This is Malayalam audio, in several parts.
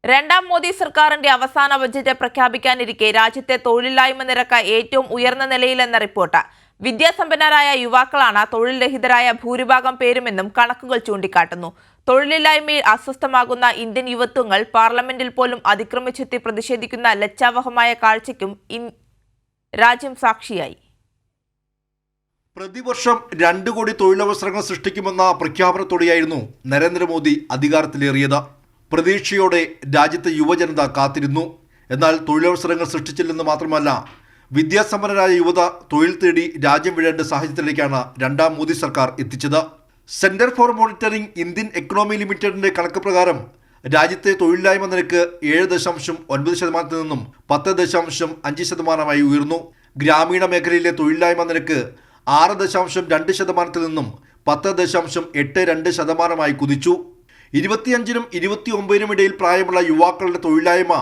രണ്ടാം മോദി സർക്കാരിന്റെ അവസാന ബജറ്റ് പ്രഖ്യാപിക്കാനിരിക്കെ രാജ്യത്തെ തൊഴിലില്ലായ്മ നിരക്ക് ഏറ്റവും ഉയർന്ന നിലയിലെന്ന റിപ്പോർട്ട്. വിദ്യാസമ്പന്നരായ യുവാക്കളാണ് തൊഴിൽ രഹിതരായ ഭൂരിഭാഗം പേരുമെന്നും കണക്കുകൾ ചൂണ്ടിക്കാട്ടുന്നു. തൊഴിലില്ലായ്മയിൽ അസ്വസ്ഥമാകുന്ന ഇന്ത്യൻ യുവത്വങ്ങൾ പാർലമെന്റിൽ പോലും അതിക്രമിച്ചെത്തി പ്രതിഷേധിക്കുന്ന ലജ്ജാവഹമായ കാഴ്ചയ്ക്കും രാജ്യം സാക്ഷിയായി. പ്രതിവർഷം 2 കോടി തൊഴിലവസരങ്ങൾ സൃഷ്ടിക്കുമെന്ന പ്രഖ്യാപനത്തോടെയായിരുന്നു നരേന്ദ്രമോദി അധികാരത്തിലേറിയത്. പ്രതീക്ഷയോടെ രാജ്യത്തെ യുവജനത കാത്തിരുന്നു. എന്നാൽ തൊഴിലവസരങ്ങൾ സൃഷ്ടിച്ചില്ലെന്ന് മാത്രമല്ല, വിദ്യാസമ്പന്നരായ യുവത തൊഴിൽ തേടി രാജ്യം വിടേണ്ട സാഹചര്യത്തിലേക്കാണ് രണ്ടാം മോദി സർക്കാർ എത്തിച്ചത്. Centre for monitoring Indian economy ലിമിറ്റഡിന്റെ കണക്ക് പ്രകാരം രാജ്യത്തെ തൊഴിലില്ലായ്മ നിരക്ക് 7.9% നിന്നും 10.5% ഉയർന്നു. ഗ്രാമീണ മേഖലയിലെ തൊഴിലില്ലായ്മ നിരക്ക് 6.2% നിന്നും 10.82% കുതിച്ചു. 25-നും 29-നും ഇടയിൽ പ്രായമുള്ള യുവാക്കളുടെ തൊഴിലില്ലായ്മ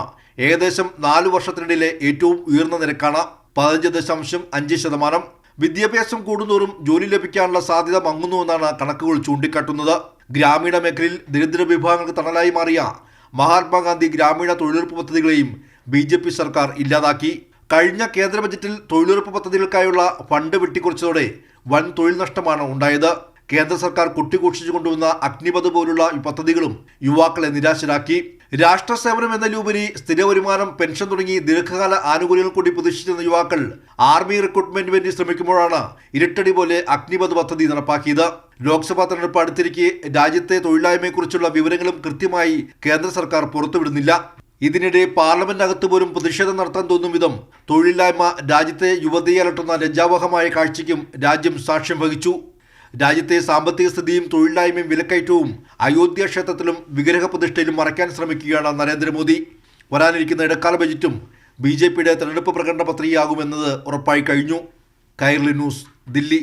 ഏകദേശം 4 വർഷത്തിനിടയിലെ ഏറ്റവും ഉയർന്ന നിരക്കാണ്, 15.5%. വിദ്യാഭ്യാസം കൂടുന്തോറും ജോലി ലഭിക്കാനുള്ള സാധ്യത മങ്ങുന്നുവെന്നാണ് കണക്കുകൾ ചൂണ്ടിക്കാട്ടുന്നത്. ഗ്രാമീണ മേഖലയിൽ ദരിദ്ര വിഭാഗങ്ങൾക്ക് തണലായി മാറിയ മഹാത്മാഗാന്ധി ഗ്രാമീണ തൊഴിലുറപ്പ് പദ്ധതികളെയും BJP സർക്കാർ ഇല്ലാതാക്കി. കഴിഞ്ഞ കേന്ദ്ര ബജറ്റിൽ തൊഴിലുറപ്പ് പദ്ധതികൾക്കായുള്ള ഫണ്ട് വെട്ടിക്കുറച്ചതോടെ വൻ തൊഴിൽ നഷ്ടമാണ് ഉണ്ടായത്. കേന്ദ്ര സർക്കാർ കുട്ടിഘോഷിച്ചു കൊണ്ടുവന്ന അഗ്നിപഥ് പോലുള്ള പദ്ധതികളും യുവാക്കളെ നിരാശരാക്കി. രാഷ്ട്ര സേവനം എന്നതിലുപരി സ്ഥിര വരുമാനം, പെൻഷൻ തുടങ്ങി ദീർഘകാല ആനുകൂല്യങ്ങൾ കൂടി പ്രതീക്ഷിച്ചിരുന്ന യുവാക്കൾ ആർമി റിക്രൂട്ട്മെന്റിന് വേണ്ടി ശ്രമിക്കുമ്പോഴാണ് ഇരട്ടടി പോലെ അഗ്നിപഥ് പദ്ധതി നടപ്പാക്കിയത്. ലോക്സഭാ തെരഞ്ഞെടുപ്പ് അടുത്തിരിക്കെ രാജ്യത്തെ തൊഴിലില്ലായ്മയെക്കുറിച്ചുള്ള വിവരങ്ങളും കൃത്യമായി കേന്ദ്ര സർക്കാർ പുറത്തുവിടുന്നില്ല. ഇതിനിടെ പാർലമെന്റിനകത്ത് പോലും പ്രതിഷേധം നടത്താൻ തോന്നും വിധം തൊഴിലില്ലായ്മ രാജ്യത്തെ യുവതയെ അലട്ടുന്ന ലജ്ജാവഹമായ കാഴ്ചയ്ക്കും രാജ്യം സാക്ഷ്യം വഹിച്ചു. രാജ്യത്തെ സാമ്പത്തിക സ്ഥിതിയും തൊഴിലില്ലായ്മയും വിലക്കയറ്റവും അയോധ്യ ക്ഷേത്രത്തിലും വിഗ്രഹ പ്രതിഷ്ഠയിലും മറയ്ക്കാൻ ശ്രമിക്കുകയാണ് നരേന്ദ്രമോദി. വരാനിരിക്കുന്ന ഇടക്കാല ബജറ്റും BJPയുടെ തെരഞ്ഞെടുപ്പ് പ്രകടന പത്രികയാകുമെന്നത് ഉറപ്പായി കഴിഞ്ഞു. കൈരളി ന്യൂസ്, ദില്ലി.